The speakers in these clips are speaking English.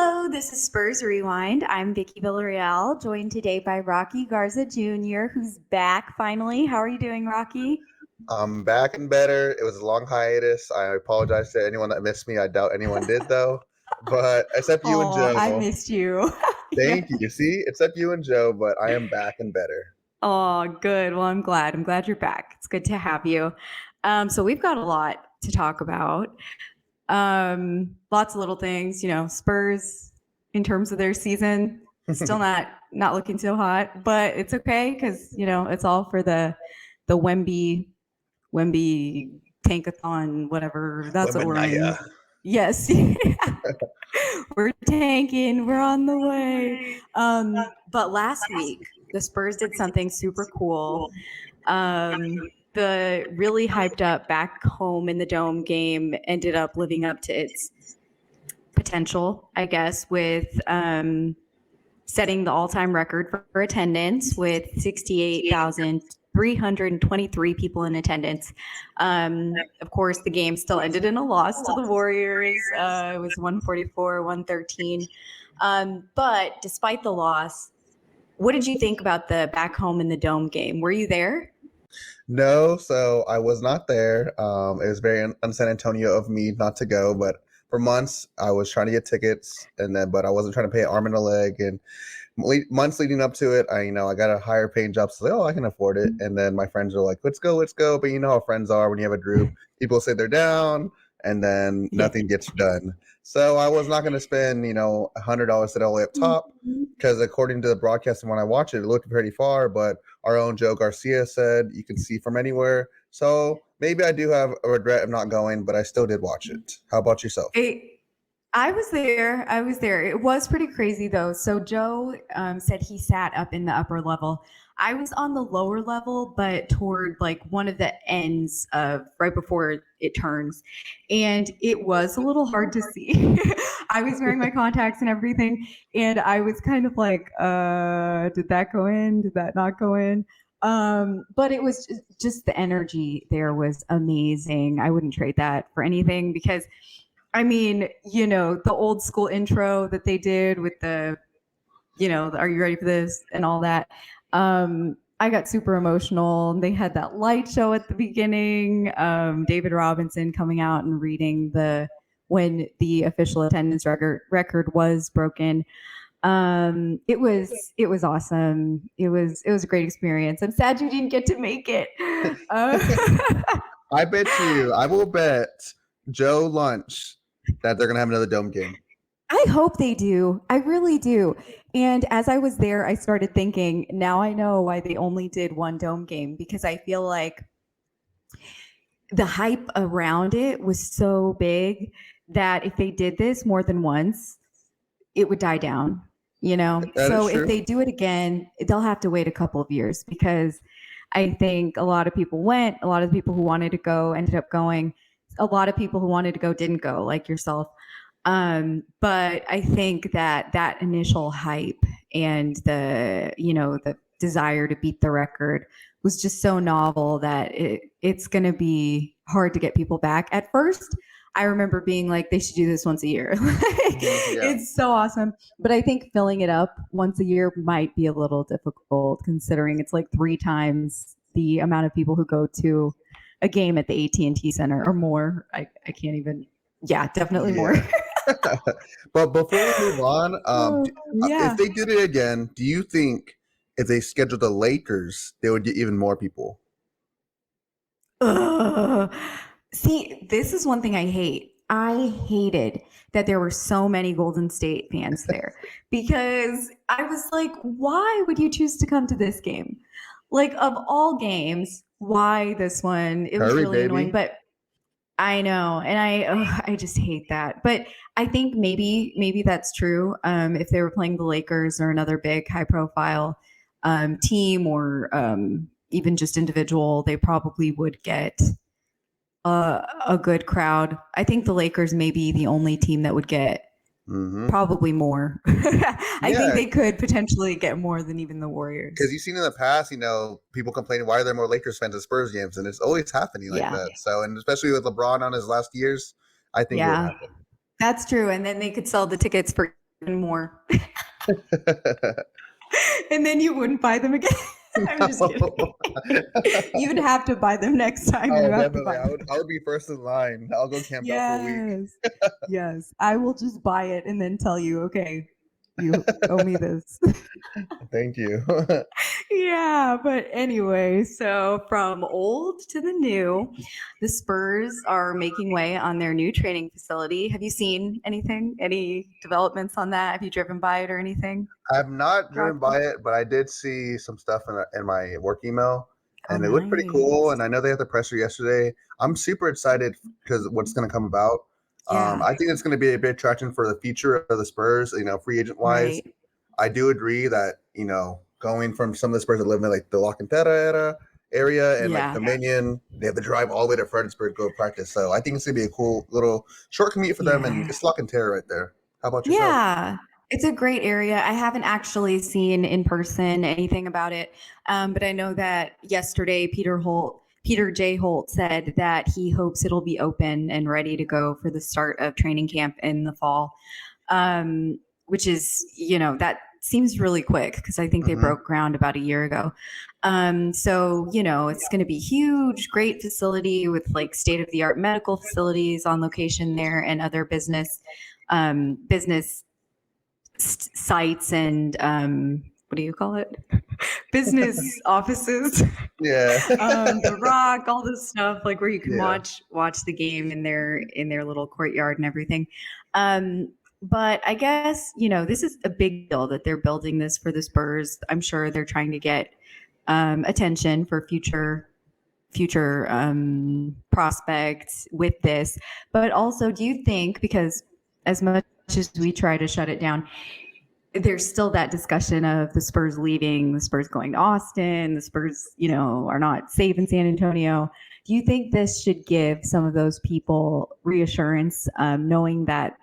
Hello, this is Spurs Rewind. I'm Vickie Villarreal, joined today by Rocky Garza Jr., who's back finally. How are you doing, Rocky? I'm back and better. It was a long hiatus. I apologize to anyone that missed me. I doubt anyone did though. But except you and Oh, I Joe. missed you. Yeah. Thank you. See, except you and Joe, but I am back and better. Oh, good. Well, I'm glad. I'm glad you're back. It's good to have you. So we've got a lot to talk about. Lots of little things, Spurs in terms of their season, still not looking so hot, but it's okay because it's all for the Wemby tankathon, whatever. That's what we're in. Lemonaya. Yes. We're tanking. We're on the way. But last week, the Spurs did something super cool. The really hyped up back home in the dome game ended up living up to its potential, I guess, with setting the all-time record for attendance with 68,323 people in attendance. Of course, the game still ended in a loss to the Warriors. It was 144-113. But despite the loss, what did you think about the back home in the dome game? Were you there? No, so I was not there. It was very un-San Antonio of me not to go, but for months I was trying to get tickets, but I wasn't trying to pay arm and a leg. And months leading up to it, I got a higher paying job, so I can afford it. And then my friends were like, let's go. But you know how friends are when you have a group. People say they're down, and then nothing gets done. So I was not going to spend, $100 all the way up top, because according to the broadcast and when I watched it, it looked pretty far. But our own Joe Garcia said you can see from anywhere. So maybe I do have a regret of not going, but I still did watch it. How about yourself? I was there. It was pretty crazy though. So Joe said he sat up in the upper level. I was on the lower level, but toward like one of the ends of right before it turns. And it was a little hard to see. I was wearing my contacts and everything. And I was kind of like, did that go in? Did that not go in? But it was just the energy there was amazing. I wouldn't trade that for anything because I mean, the old school intro that they did with are you ready for this and all that. I got super emotional. They had that light show at the beginning. David Robinson coming out and reading when the official attendance record was broken. It was awesome. It was a great experience. I'm sad you didn't get to make it. I will bet Joe lunch that they're going to have another dome game. I hope they do. I really do. And as I was there, I started thinking, now I know why they only did one dome game, because I feel like the hype around it was so big that if they did this more than once, it would die down, So if they do it again, they'll have to wait a couple of years, because I think a lot of people went, a lot of people who wanted to go ended up going. A lot of people who wanted to go didn't go, like yourself. But I think that initial hype and the desire to beat the record was just so novel that it's going to be hard to get people back. At first, I remember being like, they should do this once a year. It's so awesome. But I think filling it up once a year might be a little difficult, considering it's like 3 times the amount of people who go to a game at the AT&T Center or more. I can't even. Yeah, definitely more. But before we move on, if they did it again, do you think if they scheduled the Lakers, they would get even more people? See, this is one thing I hate. I hated that there were so many Golden State fans there, because I was like, why would you choose to come to this game? Like, of all games, why this one? It was really annoying, but I know, and I just hate that. But I think maybe that's true. If they were playing the Lakers or another big high profile team, or even just individual, they probably would get a good crowd. I think the Lakers may be the only team that would get probably more. I think they could potentially get more than even the Warriors. Because you've seen in the past, people complaining, why are there more Lakers fans at Spurs games? And it's always happening like that. So, and especially with LeBron on his last years, I think it would happen. That's true. And then they could sell the tickets for and more. And then you wouldn't buy them again. I'm just kidding. You'd have to buy them next time. You Oh, have to definitely. buy them. I would be first in line. I'll go camp out for a week. Yes. Yes. I will just buy it and then tell you, okay, you owe me this. Thank you. Yeah, but anyway, so from old to the new, the Spurs are making way on their new training facility. Have you seen anything? Any developments on that? Have you driven by it or anything? I've not driven Rocky? by it, but I did see some stuff in my work email, Oh, and it looked pretty cool. nice. And I know they had the presser yesterday. I'm super excited because what's going to come about. Yeah, I think it's going to be a big attraction for the future of the Spurs. Free agent wise, right. I do agree that going from some of the Spurs that live in like the La Cantera area and like Yeah. Dominion, they have to drive all the way to Fredericksburg to go practice. So I think it's gonna be a cool little short commute for them, and Yeah. it's La Cantera right there. How about yourself? Yeah. It's a great area. I haven't actually seen in person anything about it. But I know that yesterday Peter J. Holt said that he hopes it'll be open and ready to go for the start of training camp in the fall. Which is, that seems really quick because I think they Mm-hmm. broke ground about a year ago. So, it's going to be huge, great facility with like state of the art medical facilities on location there and other business sites and what do you call it? Business offices. Yeah. The Rock, all this stuff, like where you can Yeah. watch the game in their little courtyard and everything. But I guess this is a big deal that they're building this for the Spurs. I'm sure they're trying to get attention for future prospects with this. But also, do you think, because as much as we try to shut it down, there's still that discussion of the Spurs leaving, the Spurs going to Austin, the Spurs, are not safe in San Antonio. Do you think this should give some of those people reassurance, knowing that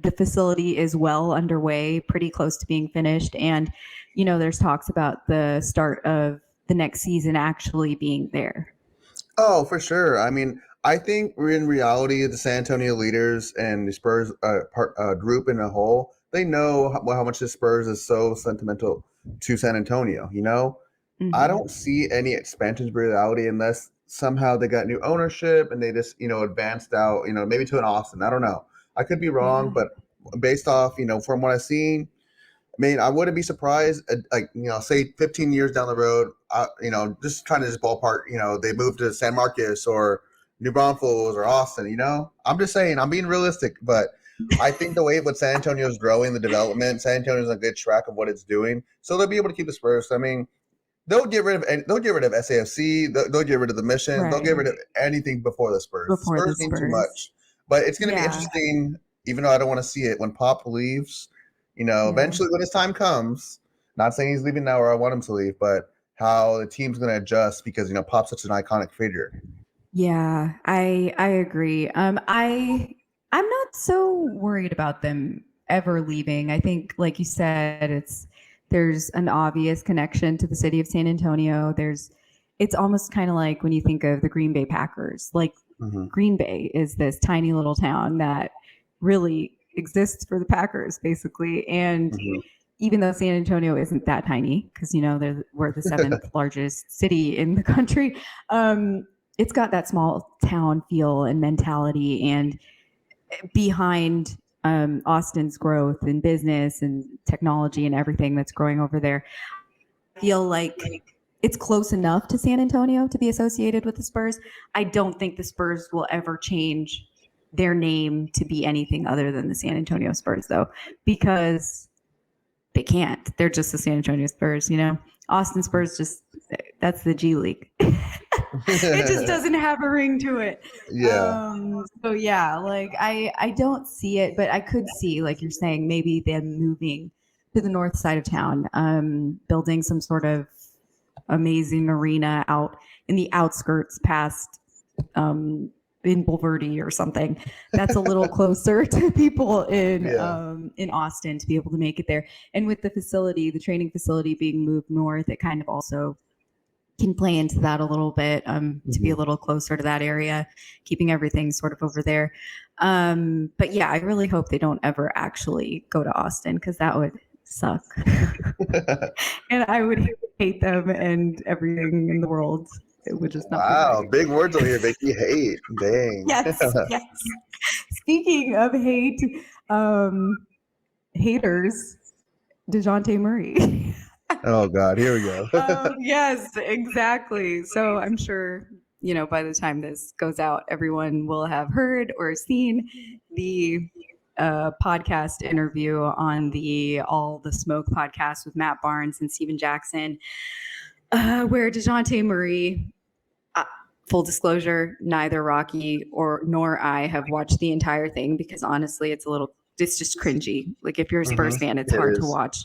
the facility is well underway, pretty close to being finished, and there's talks about the start of the next season actually being there? Oh, for sure. I think we're in reality, the San Antonio leaders and the Spurs group in a whole, they know how much the Spurs is so sentimental to San Antonio. I Mm-hmm. don't see any expansion to reality unless somehow they got new ownership and they just, advanced out, maybe to an Austin. I don't know. I could be wrong, Yeah. but based off, from what I've seen, I wouldn't be surprised, say 15 years down the road, just trying to just ballpark, they moved to San Marcos or New Braunfels or Austin, I'm just saying, I'm being realistic, but I think the way what San Antonio is growing, the development, San Antonio is on a good track of what it's doing. So they'll be able to keep the Spurs. They'll get rid of SAFC, they'll get rid of the mission, they'll get Right. rid of anything before the Spurs. The Before the Spurs mean too Spurs. much. But it's gonna be Yeah. interesting, even though I don't want to see it, when Pop leaves, Yeah. eventually when his time comes, not saying he's leaving now or I want him to leave, but how the team's gonna adjust because Pop's such an iconic figure. Yeah, I agree. I'm not so worried about them ever leaving. I think, like you said, there's an obvious connection to the city of San Antonio. It's almost kind of like when you think of the Green Bay Packers. Like Mm-hmm. Green Bay is this tiny little town that really exists for the Packers, basically. And Mm-hmm. even though San Antonio isn't that tiny, because we're the seventh largest city in the country, it's got that small town feel and mentality. And behind Austin's growth in business and technology and everything that's growing over there, I feel like it's close enough to San Antonio to be associated with the Spurs. I don't think the Spurs will ever change their name to be anything other than the San Antonio Spurs, though, because they can't. They're just the San Antonio Spurs, Austin Spurs, that's the G League. It just doesn't have a ring to it. Yeah. So yeah, like I don't see it, but I could see, like you're saying, maybe them moving to the north side of town, building some sort of amazing arena out in the outskirts past in Bulverde or something. That's a little closer to people Yeah. in Austin to be able to make it there. And with the training facility being moved north, it kind of also can play into that a little bit, to be a little closer to that area, keeping everything sort of over there. But yeah, I really hope they don't ever actually go to Austin because that would suck. And I would hate them and everything in the world. It would just not be Wow, right. big words over here, Vickie. Hate. Dang. Yes, yes. Speaking of hate, haters, Dejounte Murray. Oh God, here we go. Yes, exactly. So I'm sure, by the time this goes out, everyone will have heard or seen the podcast interview on the All the Smoke podcast with Matt Barnes and Steven Jackson, where Dejounte Murray, uh, full disclosure, neither Rocky or nor I have watched the entire thing because honestly, it's just cringy. Like if you're a Spurs fan, it's It hard to is. watch.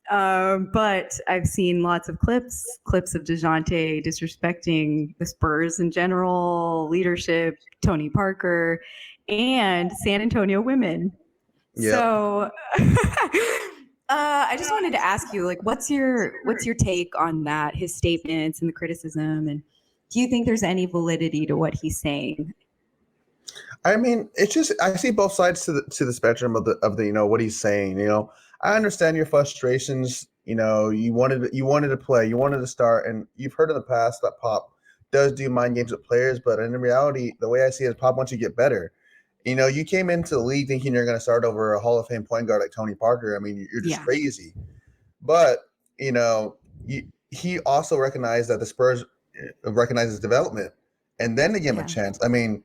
But I've seen lots of clips of Dejounte disrespecting the Spurs in general, leadership, Tony Parker, and San Antonio women. Yep. So I just wanted to ask you, like, what's your take on that, his statements and the criticism, and do you think there's any validity to what he's saying? I mean, it's just I see both sides to the spectrum of the what he's saying. I understand your frustrations. You wanted to play, you wanted to start, and you've heard in the past that Pop does do mind games with players, but in reality, the way I see it is Pop wants you to get better. You came into the league thinking you're going to start over a Hall of Fame point guard like Tony Parker. I mean, you're just Yeah, crazy. But you know, he also recognized that the Spurs recognizes development, and then they give him a yeah, chance. I mean,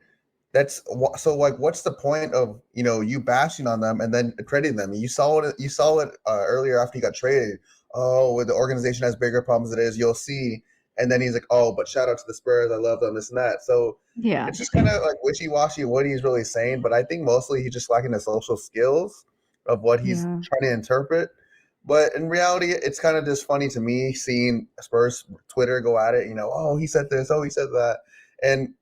so like, what's the point of you bashing on them and then trading them? You saw it earlier after he got traded. Oh, well, the organization has bigger problems than it is. You'll see. And then he's like, oh, but shout out to the Spurs. I love them, this and that. So yeah, it's just kind of like wishy-washy what he's really saying. But I think mostly he's just lacking the social skills of what he's yeah, trying to interpret. But in reality, it's kind of just funny to me seeing Spurs Twitter go at it. Oh, he said this. Oh, he said that. And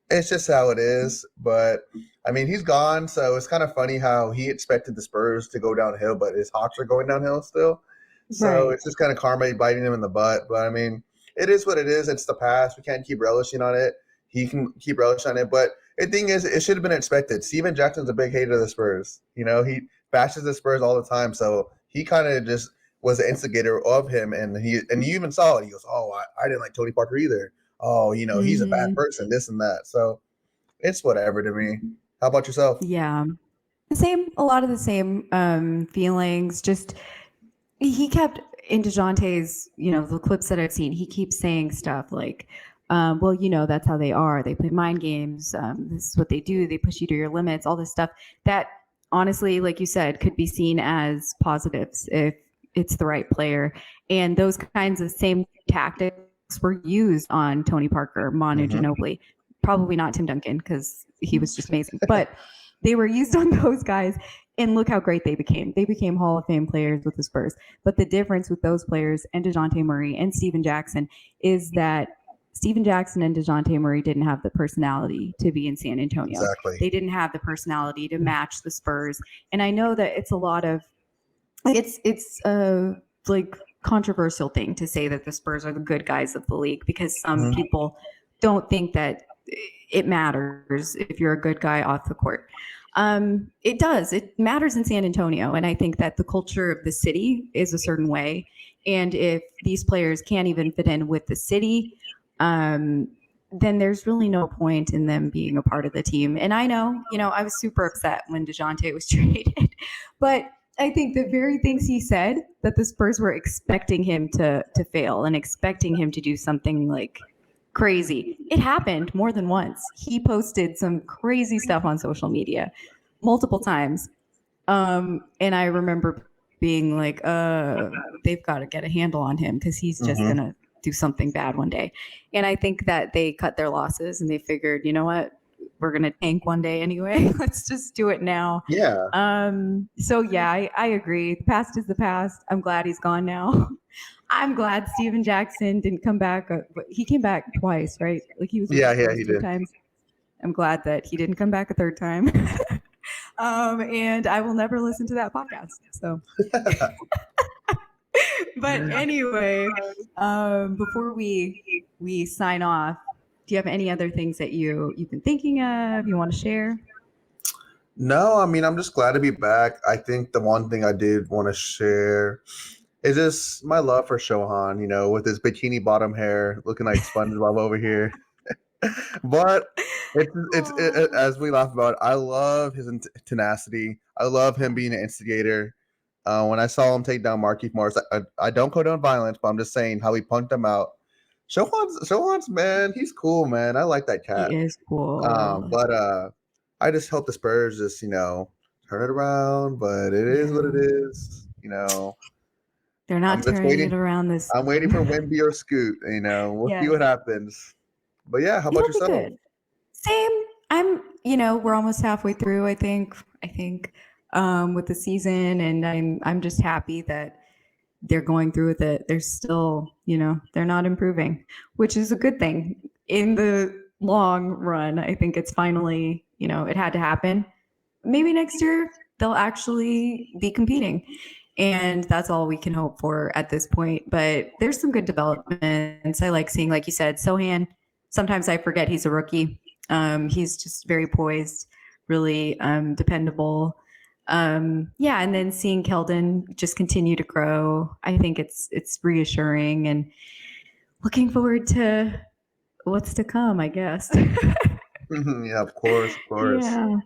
it's just how it is. But I mean, he's gone, so it's kind of funny how he expected the Spurs to go downhill, but his Hawks are going downhill still. So right, it's just kind of karma biting him in the butt. But I mean, it is what it is. It's the past. We can't keep relishing on it. He can keep relishing on it. But the thing is, it should have been expected. Steven Jackson's a big hater of the Spurs. He bashes the Spurs all the time. So he kind of just was the instigator of him. And you even saw it. He goes, oh, I didn't like Tony Parker either. Oh, he's a bad hmm, person, this and that. So it's whatever to me. How about yourself? yeah. A lot of the same feelings. Just he kept in Dejounte's, the clips that I've seen, he keeps saying stuff like, well, that's how they are. They play mind games. This is what they do. They push you to your limits, all this stuff that honestly, like you said, could be seen as positives if it's the right player. And those kinds of same tactics were used on Tony Parker, Manu Mm-hmm. Ginobili, probably not Tim Duncan because he was just amazing, but they were used on those guys. And look how great they became. They became Hall of Fame players with the Spurs. But the difference with those players and Dejounte Murray and Steven Jackson is that Steven Jackson and Dejounte Murray didn't have the personality to be in San Antonio. Exactly. They didn't have the personality to match the Spurs. And I know that it's a lot of it's a like controversial thing to say that the Spurs are the good guys of the league because some Mm-hmm. people don't think that it matters if you're a good guy off the court. It does. It matters in San Antonio. And I think that the culture of the city is a certain way. And if these players can't even fit in with the city, then there's really no point in them being a part of the team. And I know, I was super upset when Dejounte was traded, but I think the very things he said that the Spurs were expecting him to fail and expecting him to do something like crazy. It happened more than once. He posted some crazy stuff on social media multiple times. And I remember being like, they've got to get a handle on him because he's just Mm-hmm. gonna do something bad one day. And I think that they cut their losses and they figured, you know what? We're gonna tank one day anyway. Let's just do it now. Yeah. So yeah, I agree. The past is the past. I'm glad he's gone now. I'm glad Steven Jackson didn't come back. But he came back twice, right? Like he was with the Yeah. Yeah. Spurs He two did. times. I'm glad that he didn't come back a third time. And I will never listen to that podcast. So, but anyway, before we sign off, do you have any other things that you've been thinking of? You want to share? No, I mean, I'm just glad to be back. I think the one thing I did want to share is just my love for Shohan, with his bikini bottom hair looking like SpongeBob over here. But as we laugh about it, I love his tenacity. I love him being an instigator. When I saw him take down Markieff Morris, I don't condone violence, but I'm just saying how he punked him out. Shohan's man, he's cool, man. I like that He cat. is cool. But I just hope the Spurs just turn it around. But it is what it Yeah. is. They're I'm not just turning it waiting. around this I'm waiting for time. Wimby or Scoot. We'll see Yes. what happens. But yeah, how about It'll be yourself? good. Same. We're almost halfway through, I think, with the season, and I'm just happy that they're going through with it. They're still, they're not improving, which is a good thing. In the long run, I think it's finally, it had to happen. Maybe next year they'll actually be competing. And that's all we can hope for at this point. But there's some good developments. I like seeing, like you said, Sohan. Sometimes I forget he's a rookie. He's just very poised, really dependable. Yeah, and then seeing Keldon just continue to grow, I think it's reassuring and looking forward to what's to come, I guess. Yeah, of course, of course. Yeah.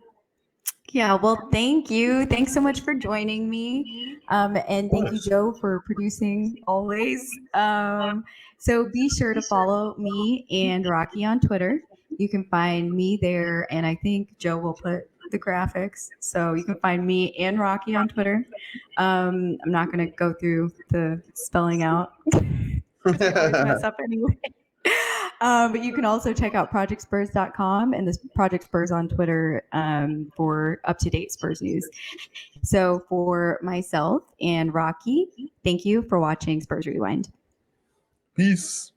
Yeah, well, thank you. Thanks so much for joining me. Of And thank you, course. Joe, for producing always. So be sure to follow me and Rocky on Twitter. You can find me there, and I think Joe will put the graphics. So you can find me and Rocky on Twitter. I'm not going to go through the spelling out because I always mess up anyway. But you can also check out projectspurs.com and this Project Spurs on Twitter for up to date Spurs news. So, for myself and Rocky, thank you for watching Spurs Rewind. Peace.